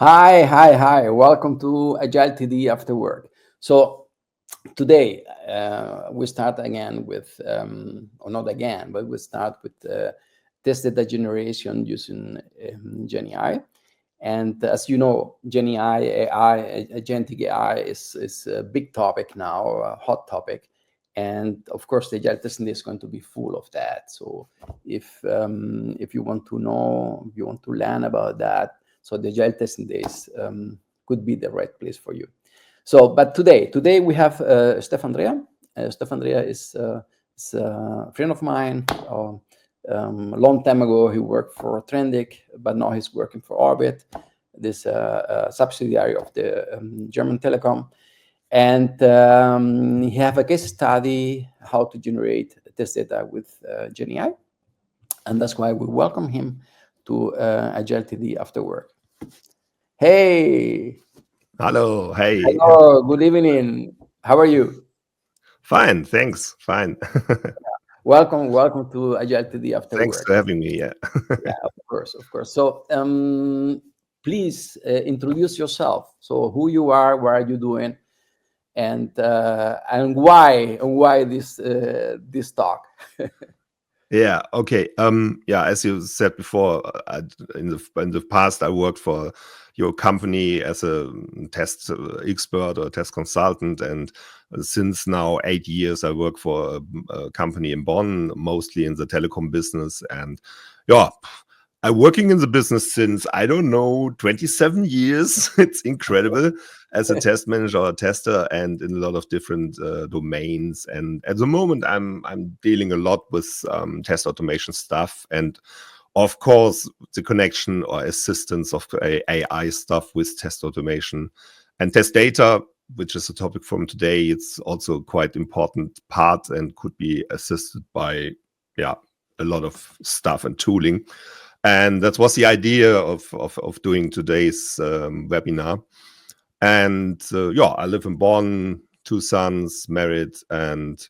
Hi. Welcome to AgileTD After Work. So today we start again with, or not again, but we start with test data generation using GenAI. And as you know, GenAI, AI, agentic AI is a big topic now, a hot topic. And of course, the Agile testing day is going to be full of that. So if you want to know, if you want to learn about that, so the Agile testing days could be the right place for you. So, but today we have Steph Andrea. Steph Andrea is a friend of mine. A long time ago, he worked for Trendic, but now he's working for Orbit, this subsidiary of the German telecom. And he have a case study how to generate test data with GenAI. And that's why we welcome him to AgileTD After Work. Hey. Hello, hey. Hello, good evening. How are you? Fine, thanks, fine. Welcome to AgileTD After Thanks Work. for having me, yeah. Yeah, of course. So please introduce yourself. So who you are, what are you doing, and why this talk? Yeah, okay. Yeah, as you said before, in the past, I worked for your company as a test expert or test consultant, and since now 8 years, I work for a company in Bonn, mostly in the telecom business, and yeah. I'm working in the business since, I don't know, 27 years. It's incredible as a test manager or a tester and in a lot of different domains. And at the moment, I'm dealing a lot with test automation stuff. And of course, the connection or assistance of AI stuff with test automation and test data, which is a topic from today. It's also quite important part and could be assisted by, yeah, a lot of stuff and tooling. And that was the idea of doing today's webinar. And yeah, I live in Bonn, 2 sons, married, and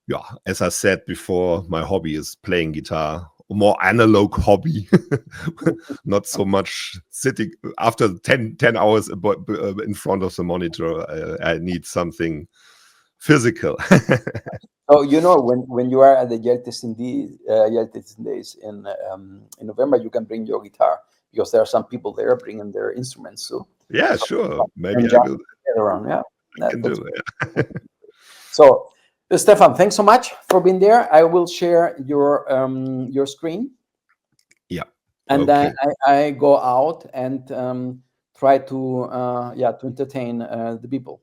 yeah, as I said before, my hobby is playing guitar, a more analog hobby, not so much sitting after 10 hours in front of the monitor. I need something physical. So you know when you are at the Yale testing days in November, you can bring your guitar because there are some people there bringing their instruments. So Yeah, sure. Maybe and I jam will. around. Yeah, I can that's do it. so. Stefan, thanks so much for being there. I will share your screen, Yeah. and then Okay. I go out and try to to entertain the people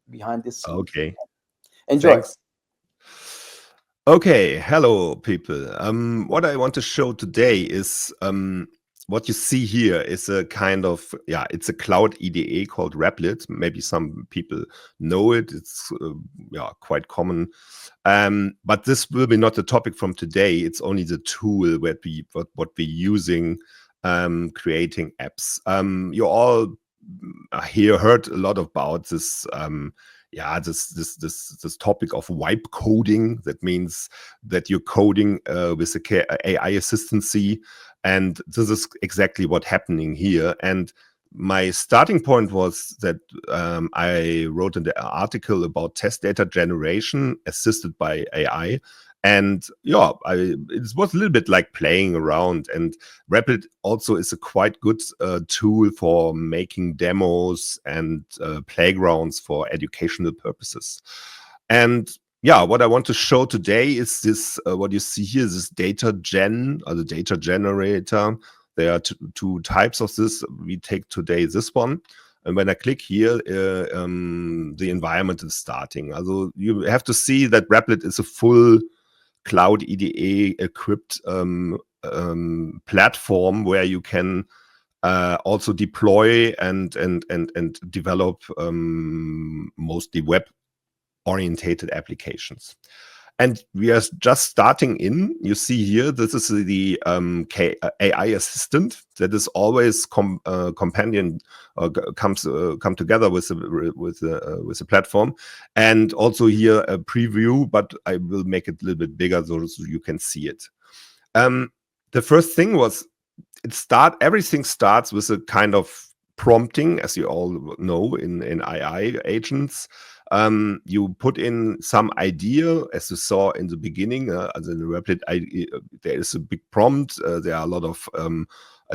behind this scene. Okay. Enjoy. Thanks. Okay, hello people. What I want to show today is what you see here is a kind of, yeah, it's a cloud EDA called Replit. Maybe some people know it. It's yeah, quite common. But this will be not the topic from today. It's only the tool what we're using creating apps. You all here heard a lot about this yeah, this topic of wipe coding. That means that you're coding with a AI assistancy, and this is exactly what's happening here. And my starting point was that I wrote an article about test data generation assisted by AI. And yeah, it was a little bit like playing around. And Replit also is a quite good tool for making demos and playgrounds for educational purposes. And yeah, what I want to show today is this, what you see here, this data gen, or the data generator. There are two types of this. We take today this one. And when I click here, the environment is starting. Also, you have to see that Replit is a full cloud EDA equipped platform where you can also deploy and develop mostly web orientated applications. And we are just starting in. You see here, this is the AI assistant that is always companion come together with the platform. And also here a preview, but I will make it a little bit bigger so you can see it. The first thing was everything starts with a kind of prompting, as you all know in AI agents. You put in some idea, as you saw in the beginning, as in the Replit, there is a big prompt. There are a lot of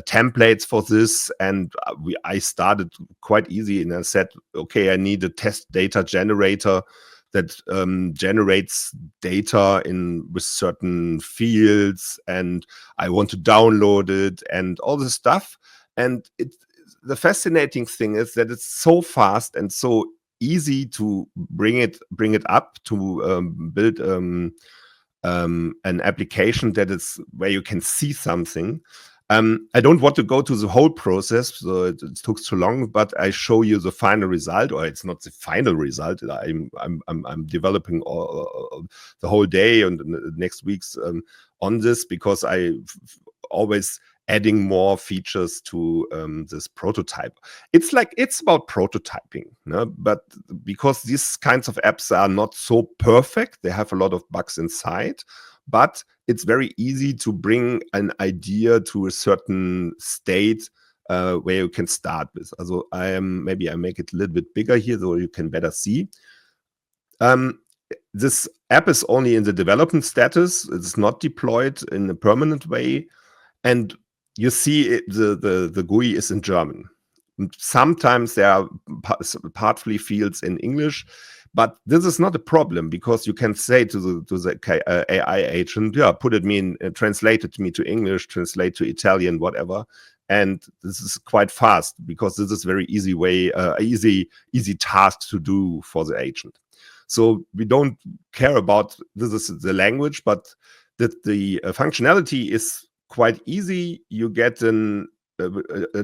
templates for this, and I started quite easy, and I said, okay, I need a test data generator that generates data with certain fields, and I want to download it and all this stuff. And the fascinating thing is that it's so fast and so easy to bring it up to build an application that is where you can see something. I don't want to go to the whole process, so it took too long. But I show you the final result, or it's not the final result. I'm developing the whole day and the next weeks on this, because I always adding more features to this prototype. It's about prototyping, but because these kinds of apps are not so perfect, they have a lot of bugs inside, but it's very easy to bring an idea to a certain state where you can start with. Also, maybe I make it a little bit bigger here so you can better see. This app is only in the development status. It's not deployed in a permanent way. And you see the GUI is in German. Sometimes there are partly fields in English, but this is not a problem, because you can say to the AI agent, yeah, translate it to me to English, translate to Italian, whatever. And this is quite fast, because this is very easy way, easy task to do for the agent. So we don't care about this is the language, but that the functionality is quite easy. You get a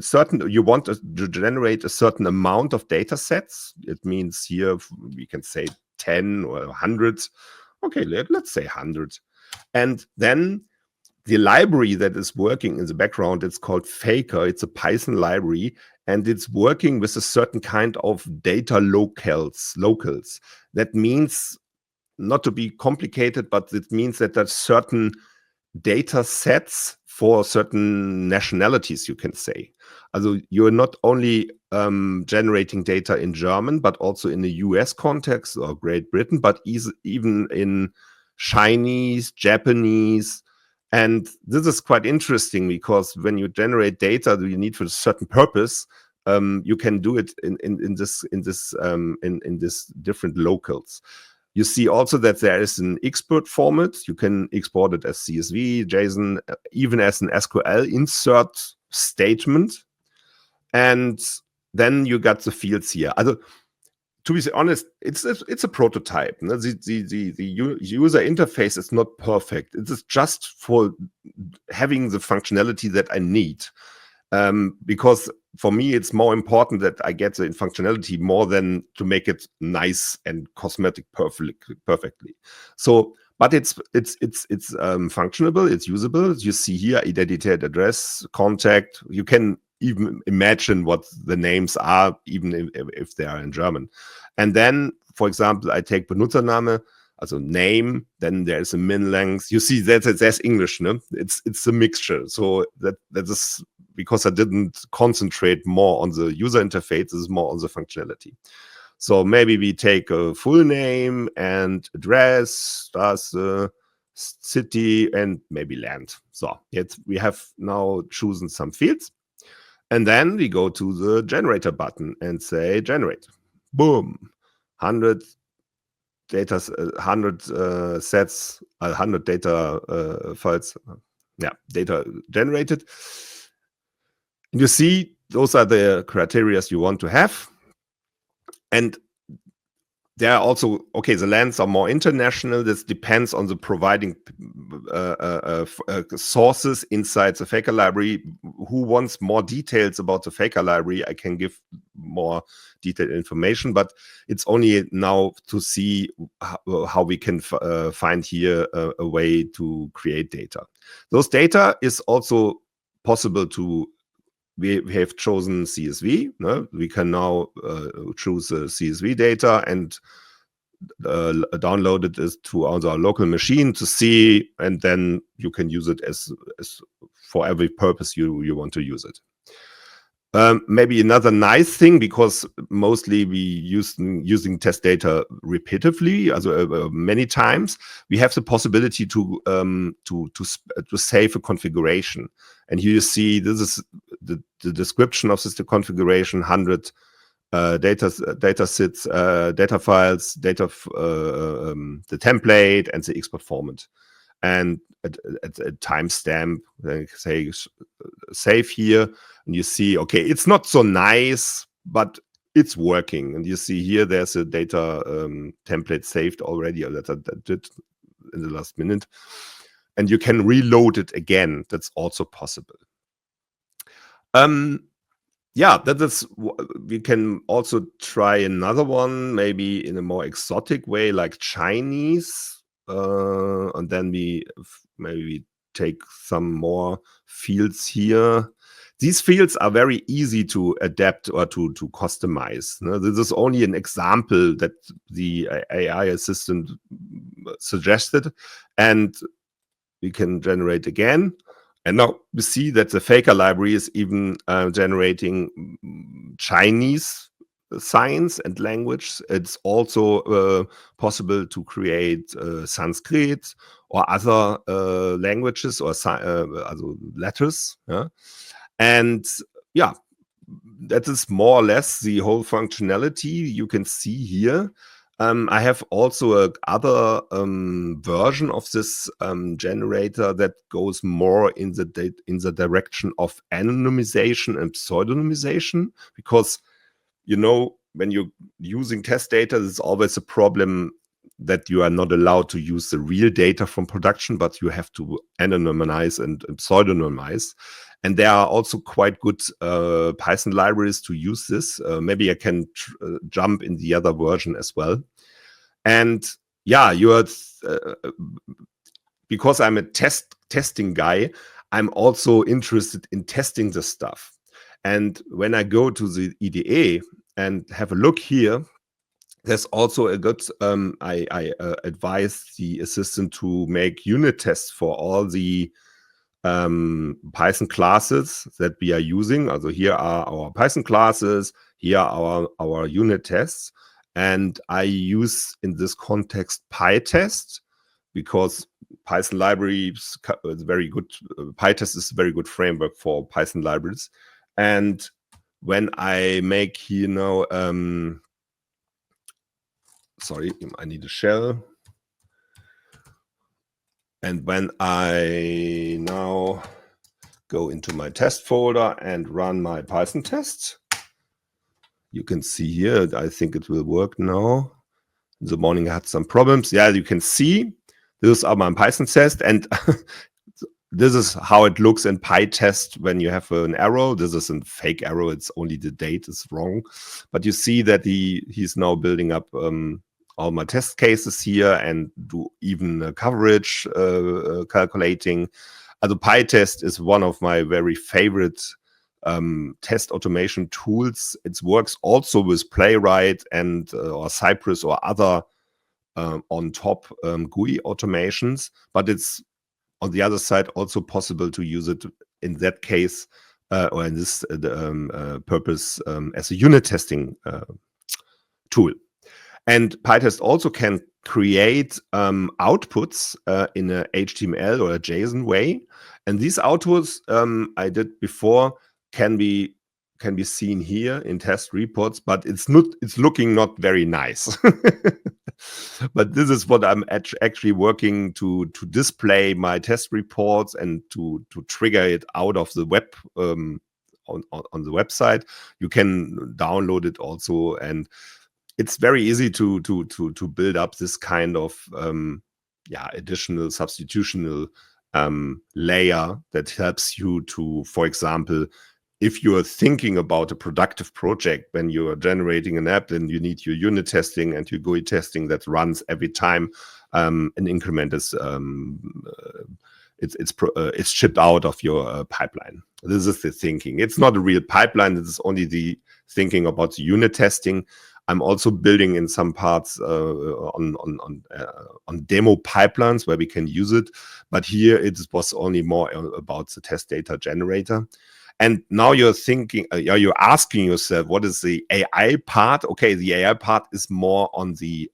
certain, you want to generate a certain amount of data sets. It means here we can say 10 or 100. Okay, let's say 100. And then the library that is working in the background, it's called Faker. It's a Python library, and it's working with a certain kind of data locals. That means, not to be complicated, but it means that there's certain data sets for certain nationalities, you can say. Also, you're not only generating data in German, but also in the US context or Great Britain, but even in Chinese, Japanese. And this is quite interesting, because when you generate data that you need for a certain purpose, you can do it in this different locals. You see also that there is an export format. You can export it as CSV, JSON, even as an SQL insert statement. And then you got the fields here. Also, to be honest, it's a prototype. The user interface is not perfect. It is just for having the functionality that I need. Because for me, it's more important that I get the functionality more than to make it nice and cosmetic perfectly. So, but it's functionable, it's usable. You see here, identity, address, contact. You can even imagine what the names are, even if they are in German. And then, for example, I take Benutzername, also name, then there's a min length. You see that there's English, no? It's a mixture. So that is because I didn't concentrate more on the user interface, this is more on the functionality. So maybe we take a full name and address, city, and maybe land. So jetzt we have now chosen some fields. And then we go to the generator button and say generate. Boom. 100 data, 100 sets, 100 data files. Yeah, data generated. And you see, those are the criteria you want to have. And there are also, okay, the lands are more international. This depends on the providing sources inside the Faker library. Who wants more details about the Faker library? I can give more detailed information, but it's only now to see how we can find here a way to create data. Those data is also possible to we have chosen CSV. No? We can now choose CSV data and download it to our local machine to see, and then you can use it as for every purpose you want to use it. Maybe another nice thing, because mostly we using test data repetitively, many times, we have the possibility to save a configuration. And here you see this is the description of this configuration: 100 data sets, data files, the template, and the export format. And at a timestamp, say save here, and you see, okay, it's not so nice, but it's working. And you see here, there's a data template saved already, or that I did in the last minute. And you can reload it again. That's also possible. Yeah, that is. We can also try another one, maybe in a more exotic way, like Chinese, and then we maybe take some more fields here. These fields are very easy to adapt or to customize. No? This is only an example that the AI assistant suggested, and we can generate again. And now we see that the Faker library is even generating Chinese science and language. It's also possible to create Sanskrit or other languages or letters. Yeah? And yeah, that is more or less the whole functionality you can see here. I have also other version of this generator that goes more in the direction of anonymization and pseudonymization, because when you're using test data, there's always a problem that you are not allowed to use the real data from production, but you have to anonymize and pseudonymize. And there are also quite good Python libraries to use this. Maybe I can jump in the other version as well. And yeah, because I'm a testing guy, I'm also interested in testing the stuff. And when I go to the EDA and have a look here, there's also a good, I advise the assistant to make unit tests for all the Python classes that we are using. Also here are our Python classes, here are our unit tests. And I use in this context PyTest, because Python libraries is very good. PyTest is a very good framework for Python libraries. And when I make here now, sorry, I need a shell. And when I now go into my test folder and run my Python test, you can see here, I think it will work now. In the morning I had some problems. Yeah, you can see these are my Python test, and this is how it looks in PyTest when you have an error. This is a fake error. It's only the date is wrong. But you see that he's now building up all my test cases here and do even coverage calculating. Also PyTest is one of my very favorite test automation tools. It works also with Playwright and or Cypress or other on top GUI automations, but it's on the other side also possible to use it in that case or in this purpose as a unit testing tool. And PyTest also can create outputs in a HTML or a JSON way. And these outputs I did before can be seen here in test reports, but it's looking not very nice. But this is what I'm actually working to display my test reports and to trigger it out of the web on the website. You can download it also, and it's very easy to build up this kind of additional substitutional layer that helps you to, for example, if you are thinking about a productive project, when you are generating an app, then you need your unit testing and your GUI testing that runs every time an increment is it's shipped out of your pipeline. This is the thinking. It's not a real pipeline. This is only the thinking about the unit testing. I'm also building in some parts on demo pipelines where we can use it, but here it was only more about the test data generator. And now you're thinking, you're asking yourself, what is the AI part? Okay, the AI part is more on the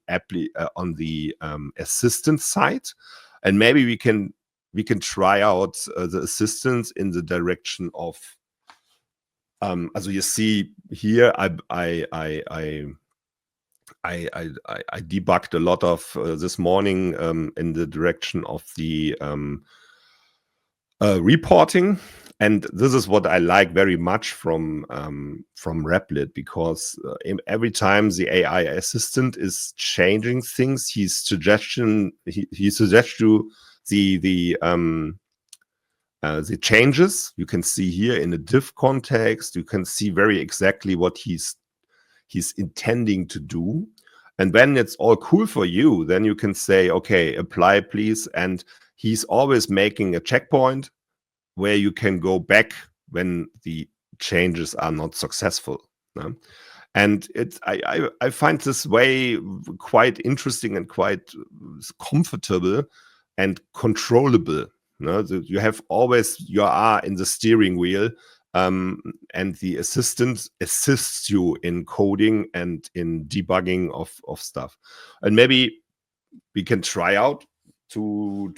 assistant side, and maybe we can try out the assistance in the direction of. Also, you see here, I debugged a lot of this morning in the direction of the reporting, and this is what I like very much from Replit, because every time the AI assistant is changing things, he suggests you the changes. You can see here in a div context, you can see very exactly what he's intending to do. And when it's all cool for you, then you can say, okay, apply please. And he's always making a checkpoint where you can go back when the changes are not successful. And I find this way quite interesting and quite comfortable and controllable. You have always, you are in the steering wheel, and the assistant assists you in coding and in debugging of stuff. And maybe we can try out to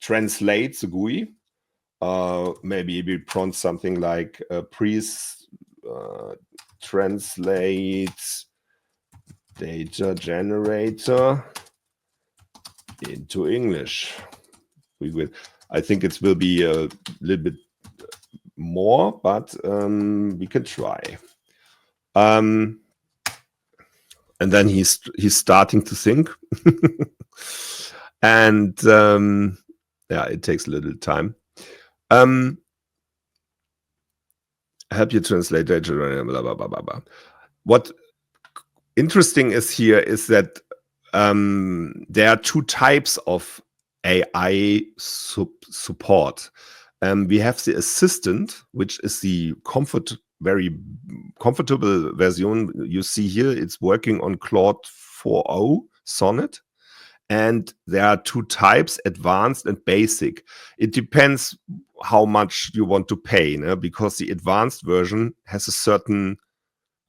translate the GUI. Maybe we prompt something like please translate data generator into English. I think it will be a little bit more, but we can try. And then he's starting to think, and yeah, it takes a little time. Help you translate data, blah, blah, blah, blah, blah. What interesting is here is that there are two types of AI support. We have the assistant, which is the very comfortable version. You see here, it's working on Claude 4.0 Sonnet. And there are two types, advanced and basic. It depends how much you want to pay, because the advanced version has a certain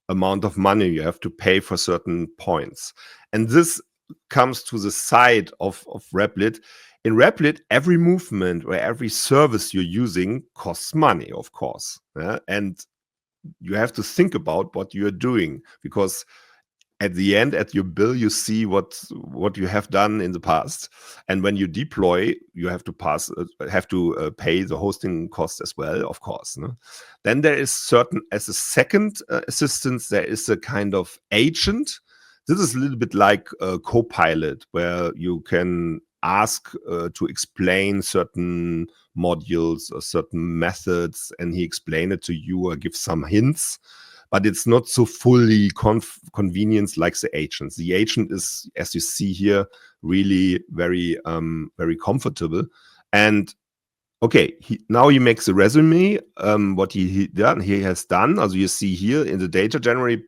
amount of money you have to pay for certain points. And this comes to the side of Replit. In Replit, every movement or every service you're using costs money, of course. And you have to think about what you're doing, because at the end, at your bill, you see what you have done in the past, and when you deploy, you have to pay the hosting cost as well, of course. Then there is as a second assistance, there is a kind of agent. This is a little bit like a Copilot, where you can ask to explain certain modules or certain methods, and he explain it to you or give some hints. But it's not so fully convenient like the agents. The agent is, as you see here, really very, very comfortable. And okay, now he makes a resume. What he has done, as you see here in the data generator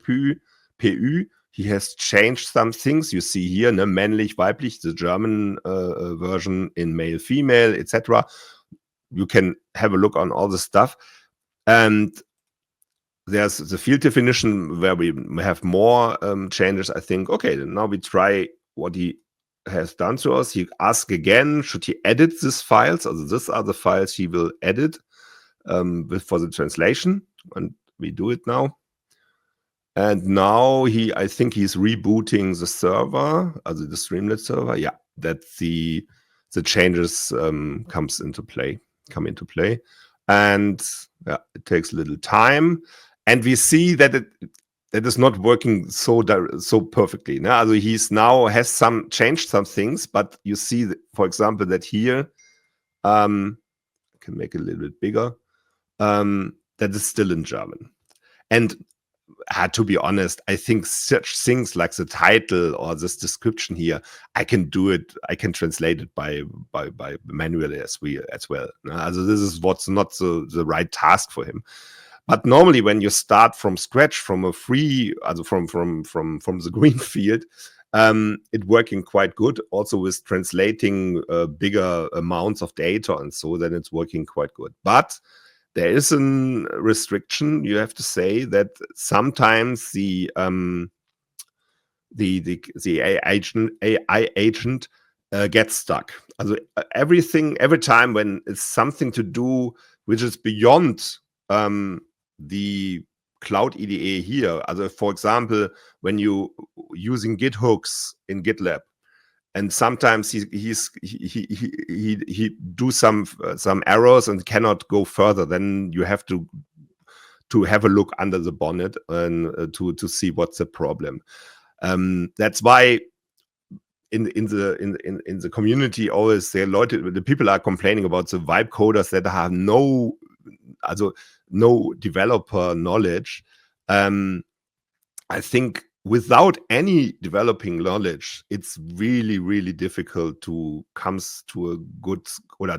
PU, he has changed some things. You see here, männlich, weiblich, the German version in male, female, etc. You can have a look on all the stuff. And there's the field definition where we have more changes. I think, okay, now we try what he has done to us. He asks again, should he edit these files? So these are the files he will edit for the translation. And we do it now. And now I think he's rebooting the server, also the Streamlit server. Yeah, that the changes come into play. And yeah, it takes a little time. And we see that that is not working so perfectly. Also he's now has changed some things, but you see, for example, that here, I can make it a little bit bigger, that is still in German. And to be honest, I think such things like the title or this description here, I can do it. I can translate it by manually as well. Also this is what's not the right task for him. But normally, when you start from scratch, from a free, also from the green field, it working quite good. Also with translating bigger amounts of data and so, then it's working quite good. But there is a restriction. You have to say that sometimes the AI agent gets stuck. Also every time when it's something to do which is beyond the cloud EDA here. Also for example, when you using Git hooks in GitLab, and sometimes he do some errors and cannot go further. Then you have to have a look under the bonnet and to see what's the problem. That's why in the community always the people are complaining about the vibe coders that have no developer knowledge. I think without any developing knowledge, it's really, really difficult to come to a good, or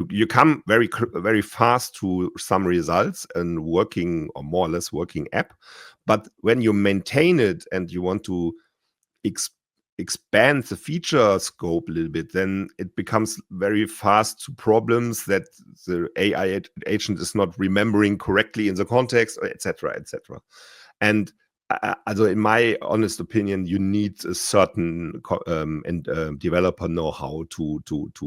you come very, very fast to some results and working or more or less working app. But when you maintain it and you want to expand the feature scope a little bit, then it becomes very fast to problems that the AI agent is not remembering correctly in the context, etc., etc. And also in my honest opinion, you need a certain developer know-how to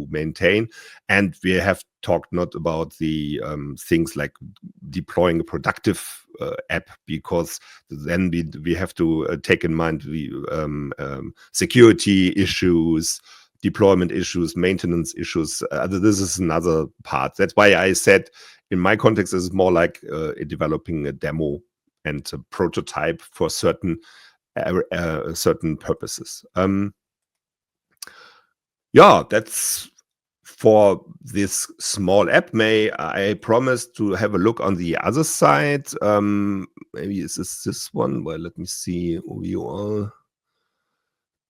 maintain. And we have talked not about the things like deploying a productive app, because then we have to take in mind the security issues, deployment issues, maintenance issues. This is another part. That's why I said in my context, it's more like developing a demo and a prototype for certain purposes. Yeah, that's for this small app. I promise to have a look on the other side. Maybe is this one? Well, let me see. OUR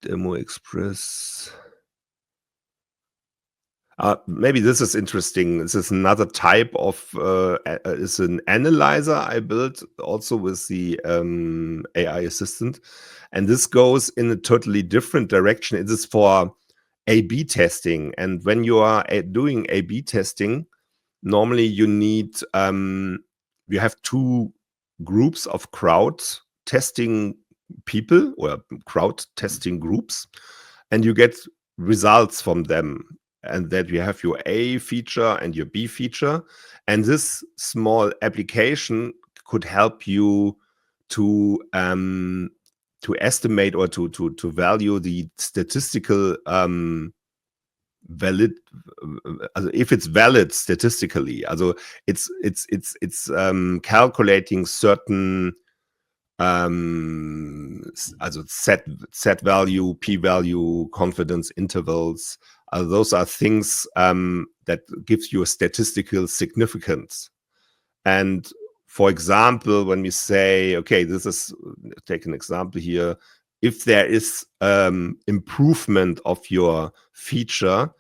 Demo Express. Maybe this is interesting. This is another type of is an analyzer I built also with the AI assistant, and this goes in a totally different direction. It is for A/B testing, and when you are doing A/B testing, normally you need you have two groups of crowd testing people or crowd testing groups, and you get results from them. And that you have your A feature and your B feature. And this small application could help you to estimate or to value the statistical valid, if it's valid statistically. Also it's calculating certain also set value, p-value, confidence intervals. Those are things that gives you a statistical significance. And for example, when we say, okay, take an example here. If there is improvement of your feature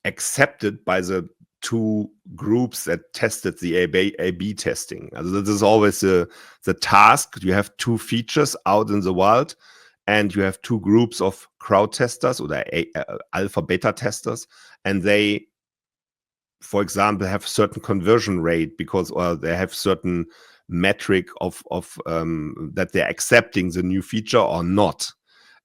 accepted by the two groups that tested the A/B testing. Also this is always the task. You have two features out in the wild, and you have two groups of crowd testers or alpha beta testers, and they, for example, have certain conversion rate because, or they have certain metric of that they're accepting the new feature or not.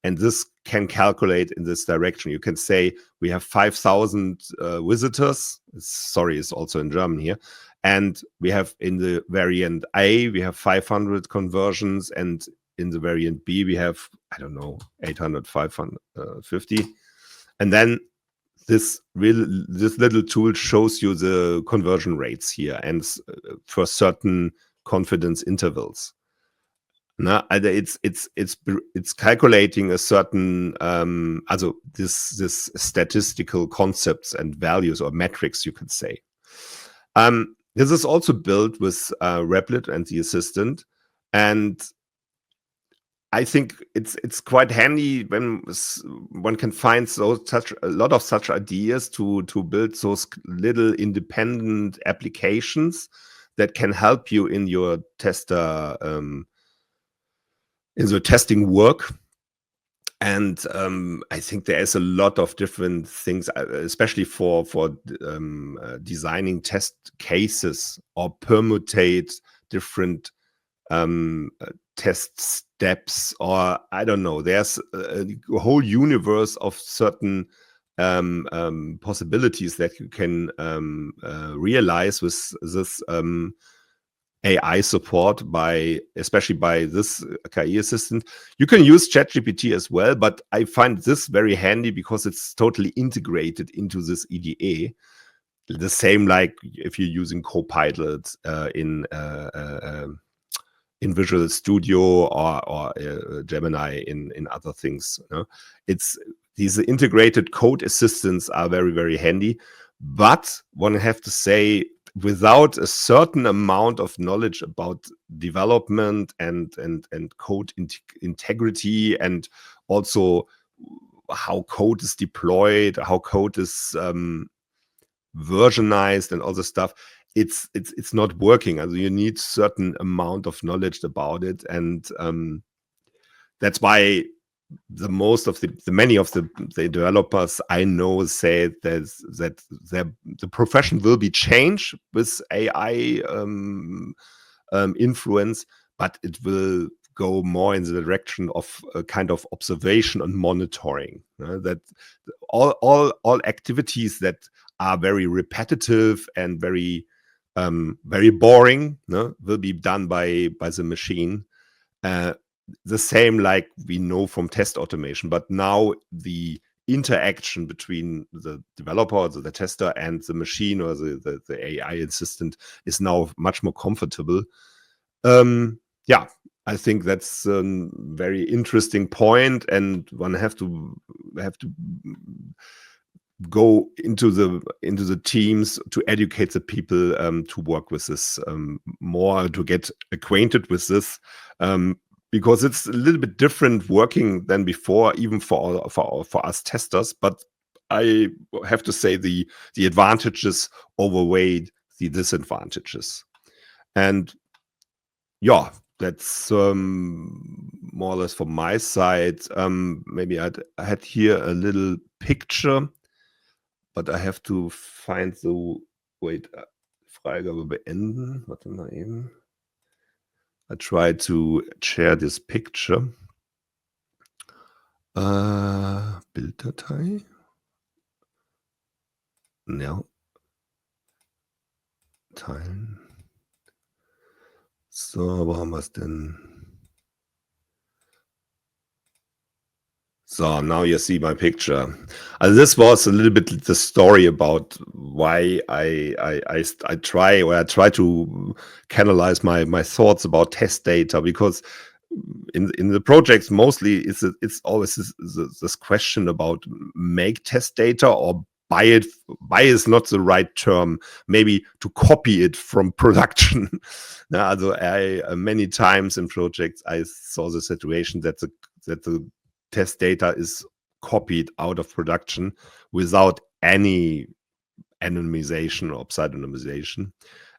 And this can calculate in this direction. You can say we have 5,000 visitors. Sorry, it's also in German here. And we have in the variant A, we have 500 conversions. And in the variant B, we have, I don't know, 800, 550. And then this little tool shows you the conversion rates here and for certain confidence intervals. No, it's calculating a certain also this statistical concepts and values or metrics, you could say. This is also built with Replit and the assistant, and I think it's quite handy when one can find such a lot of such ideas to build those little independent applications that can help you in your tester in the testing work. And I think there is a lot of different things, especially for designing test cases or permutate different test steps, or I don't know. There's a whole universe of certain possibilities that you can realize with this AI support, especially by this KI assistant. You can use ChatGPT as well, but I find this very handy because it's totally integrated into this EDA. The same like if you're using Copilot in Visual Studio or Gemini in other things. It's these integrated code assistants are very, very handy, but one have to say, without a certain amount of knowledge about development and code integrity, and also how code is deployed, how code is versionized and all the stuff, it's not working. Also you need certain amount of knowledge about it, and that's why many of the developers I know say that the profession will be changed with AI influence, but it will go more in the direction of a kind of observation and monitoring. That all activities that are very repetitive and very boring will be done by the machine. The same like we know from test automation, but now the interaction between the developer, or the tester, and the machine or the AI assistant is now much more comfortable. Yeah, I think that's a very interesting point, and one have to go into the teams to educate the people to work with this more, to get acquainted with this, because it's a little bit different working than before, even for us testers. But I have to say the advantages outweigh the disadvantages. And yeah, that's more or less from my side. Maybe I had here a little picture, but I have to find the Freigabe beenden. Warte mal eben. I try to share this picture. Bilddatei. Ja. Teilen. So, wo haben wir es denn? So now you see my picture. This was a little bit the story about why I try to canalize my thoughts about test data, because in the projects mostly it's always this question about make test data or buy it. Buy is not the right term. Maybe to copy it from production. Also many times in projects I saw the situation that the test data is copied out of production without any anonymization or pseudonymization.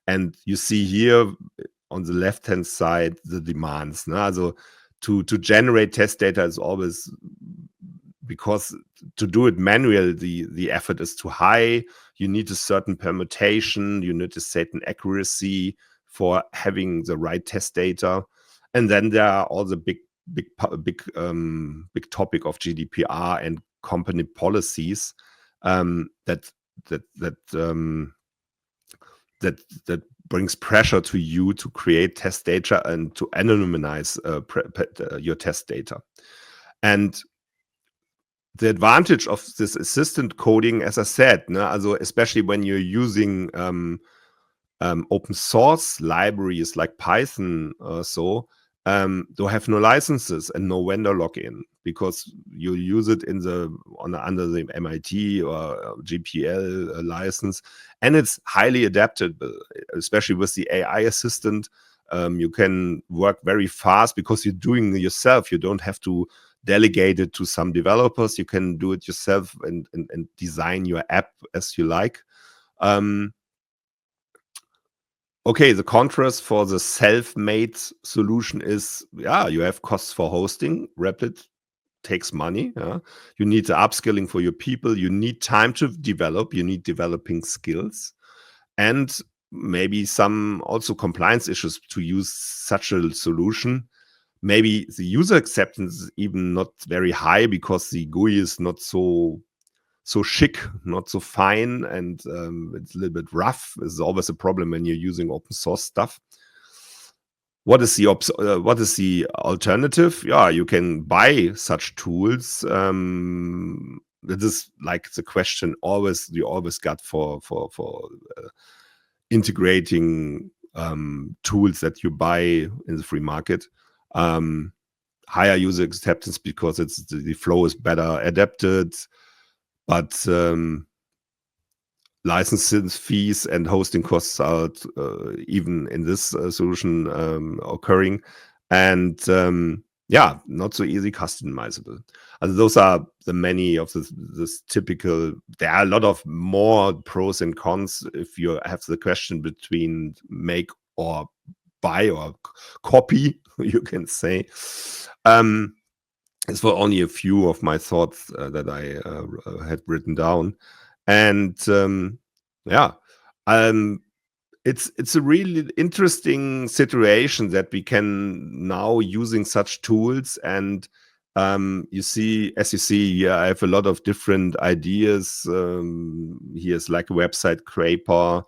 And you see here on the left-hand side the demands. Also to generate test data is always, because to do it manually, the effort is too high. You need a certain permutation, you need a certain accuracy for having the right test data. And then there are all the big topic of GDPR and company policies that brings pressure to you to create test data and to anonymize your test data. And the advantage of this assistant coding, as I said, also especially when you're using open source libraries like Python or so, they have no licenses and no vendor login, because you use it under the MIT or GPL license, and it's highly adaptable, especially with the AI assistant. You can work very fast because you're doing it yourself. You don't have to delegate it to some developers. You can do it yourself and design your app as you like. Okay, the contrast for the self-made solution is, you have costs for hosting. Replit takes money. You need the upskilling for your people. You need time to develop. You need developing skills, and maybe some also compliance issues to use such a solution. Maybe the user acceptance is even not very high because the GUI is not so chic, not so fine, and it's a little bit rough. It's always a problem when you're using open source stuff. What is the alternative? Yeah, you can buy such tools. This is like the question you always got for integrating tools that you buy in the free market. Higher user acceptance because the flow is better adapted, but license fees and hosting costs are even in this solution occurring, and not so easy customizable. Those are the many of this typical. There are a lot of more pros and cons if you have the question between make or buy or copy, you can say. It's for only a few of my thoughts that I had written down. And it's a really interesting situation that we can now using such tools. And you see, I have a lot of different ideas. Here's like a website scraper.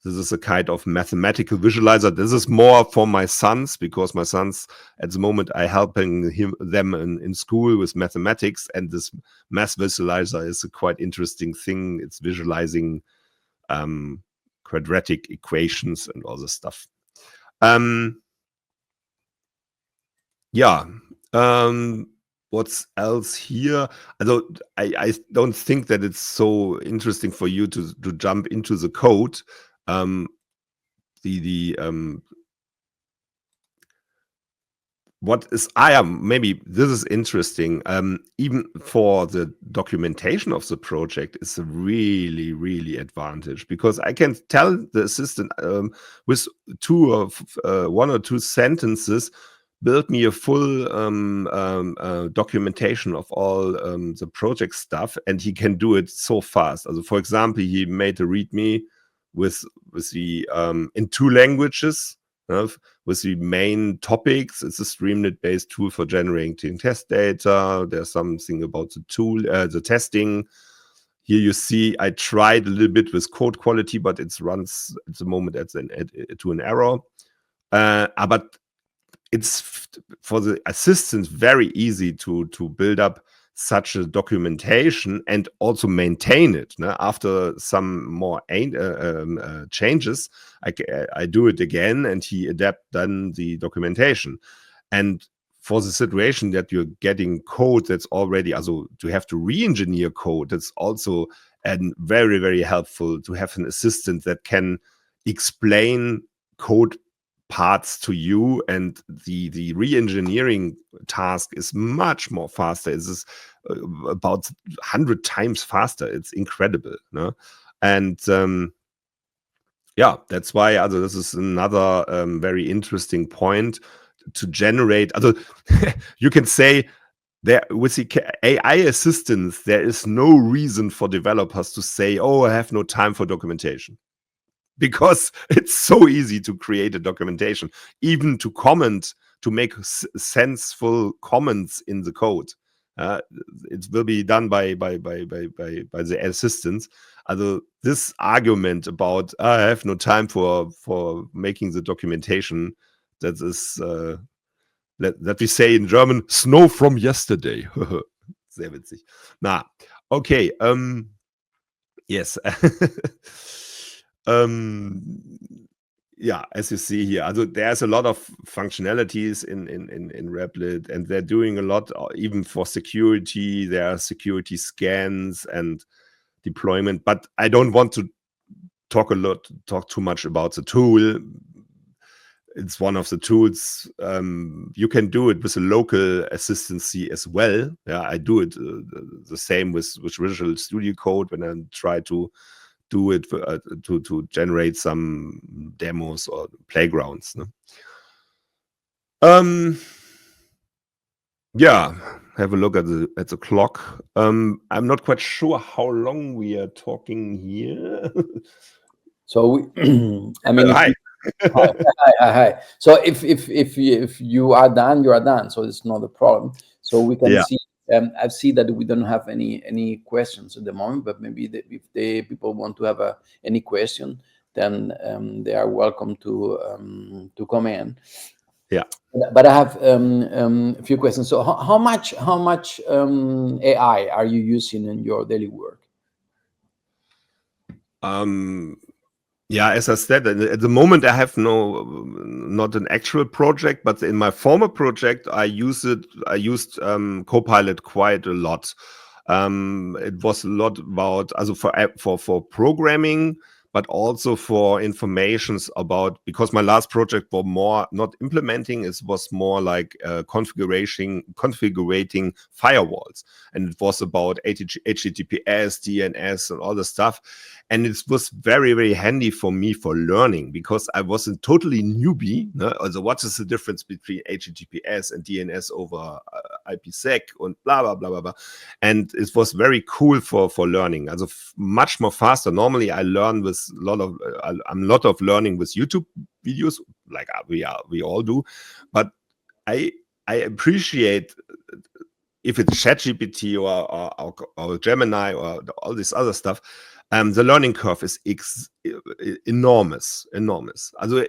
This is a kind of mathematical visualizer. This is more for my sons, because my sons at the moment are helping them in school with mathematics, and this math visualizer is a quite interesting thing. It's visualizing quadratic equations and all this stuff. What's else here? I don't think that it's so interesting for you to jump into the code. Maybe this is interesting. Even for the documentation of the project, it's a really, really advantage, because I can tell the assistant with one or two sentences, build me a full documentation of all the project stuff, and he can do it so fast. For example, he made a README with the in 2 languages. With the main topics. It's a Streamlit-based tool for generating test data. There's something about the tool, the testing. Here you see I tried a little bit with code quality, but it runs at the moment to an error. But it's for the assistants very easy to build up such a documentation and also maintain it. After some more changes, I do it again, and he adapt then the documentation. And for the situation that you're getting code that's already, to have to re-engineer code, that's also very, very helpful to have an assistant that can explain code parts to you, and the re-engineering task is much more faster. It's about 100 times faster. It's incredible. And that's why this is another very interesting point to generate. You can say there with the AI assistants, there is no reason for developers to say, "Oh, I have no time for documentation." Because it's so easy to create a documentation, even to comment, to make senseful comments in the code. It will be done by the assistants. This argument about I have no time for making the documentation, that is that we say in German, Snow from yesterday. Sehr witzig. Okay. Yes. As you see here, there's a lot of functionalities in Replit, and they're doing a lot even for security. There are security scans and deployment, but I don't want to talk too much about the tool. It's one of the tools. You can do it with a local assistancy as well. I do it the same with Visual Studio Code when I try to do it to generate some demos or playgrounds. have a look at the clock. I'm not quite sure how long we are talking here. So we, I mean, Hi. hi. So if you are done, you are done. So it's not a problem. So we can Yeah. see. I see that we don't have any questions at the moment, but maybe if the people want to have any question, then they are welcome to come in. Yeah. But I have a few questions. So how much AI are you using in your daily work? Yeah, as I said, at the moment I have not an actual project, but in my former project I used Copilot quite a lot. It was a lot about also for programming, but also for informations about, because my last project was more not implementing, it was more like configuring firewalls, and it was about HTTPS, DNS, and all the stuff. And it was very, very handy for me for learning, because I was a totally newbie. Also, what is the difference between HTTPS and DNS over IPsec and blah, blah, blah, blah, blah. And it was very cool for learning. Also much more faster. Normally I learn with a lot of learning with YouTube videos, like we all do. But I appreciate, if it's ChatGPT or Gemini or all this other stuff, the learning curve is enormous. Also,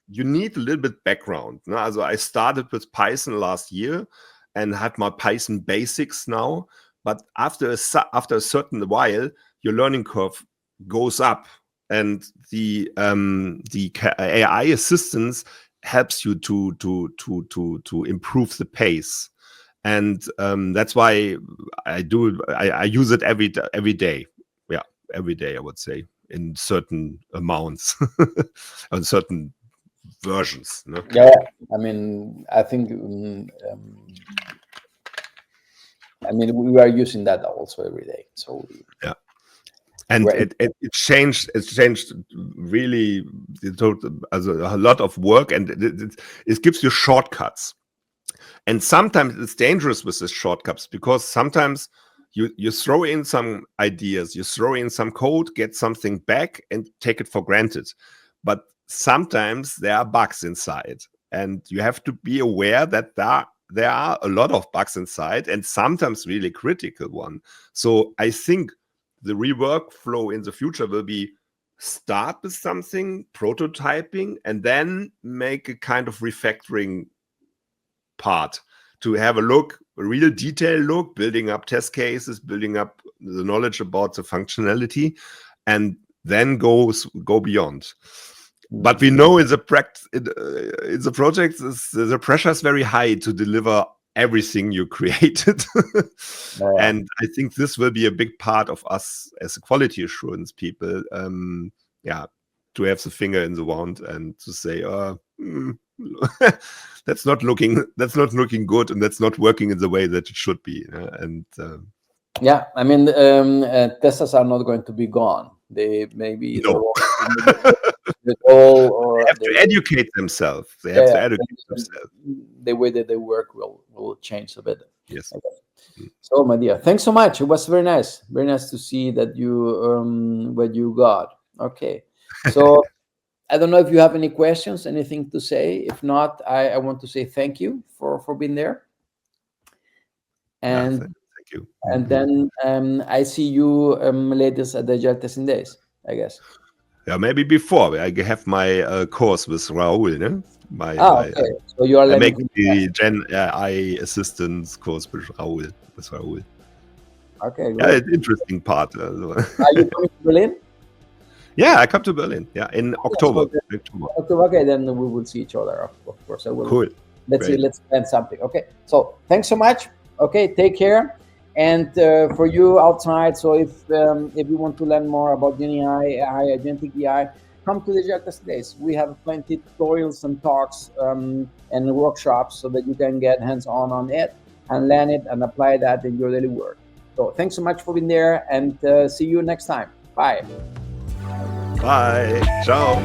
you need a little bit background. Also, I started with Python last year and had my Python basics now. But after a certain while, your learning curve goes up, and the AI assistance helps you to improve the pace. And that's why I use it every day. Yeah, every day, I would say, in certain amounts, on certain versions. Yeah, I mean, I think I mean, we are using that also every day. So yeah. And right. it changed. It's changed really a lot of work, and it gives you shortcuts. And sometimes it's dangerous with these shortcuts, because sometimes you throw in some ideas, you throw in some code, get something back, and take it for granted. But sometimes there are bugs inside, and you have to be aware that there are a lot of bugs inside, and sometimes really critical one. So I think the rework flow in the future will be start with something, prototyping, and then make a kind of refactoring part to have a real detailed look, building up test cases, building up the knowledge about the functionality, and then go beyond. But we know in the project, the pressure is very high to deliver everything you created. And I think this will be a big part of us as a quality assurance people. To have the finger in the wound and to say, that's not looking good, and that's not working in the way that it should be. Yeah, I mean, testers are not going to be gone. They maybe No. the role or they have to educate themselves. They have to educate themselves. The way that they work will change a bit. Yes. Okay. So, my dear, thanks so much. It was very nice to see that you what you got. Okay, so I don't know if you have any questions, anything to say. If not, I want to say thank you for being there. And thank you. And then I see you latest at the Agile Testing Days, I guess. Yeah, maybe before I have my course with Raul. No? Okay. So you are learning the GenAI assistance course with Raul. Okay. Yeah, it's an interesting part. Are you coming to Berlin? Yeah, I come to Berlin. Yeah, in October. Okay, then we will see each other. Of course, I will. Cool. Let's plan something. Okay. So thanks so much. Okay, take care. And for you outside, so if you want to learn more about GenAI, AI, agentic AI, come to the Agile Testing Days. We have plenty of tutorials and talks and workshops so that you can get hands-on on it and learn it and apply that in your daily work. So thanks so much for being there, and see you next time. Bye. Bye. Ciao.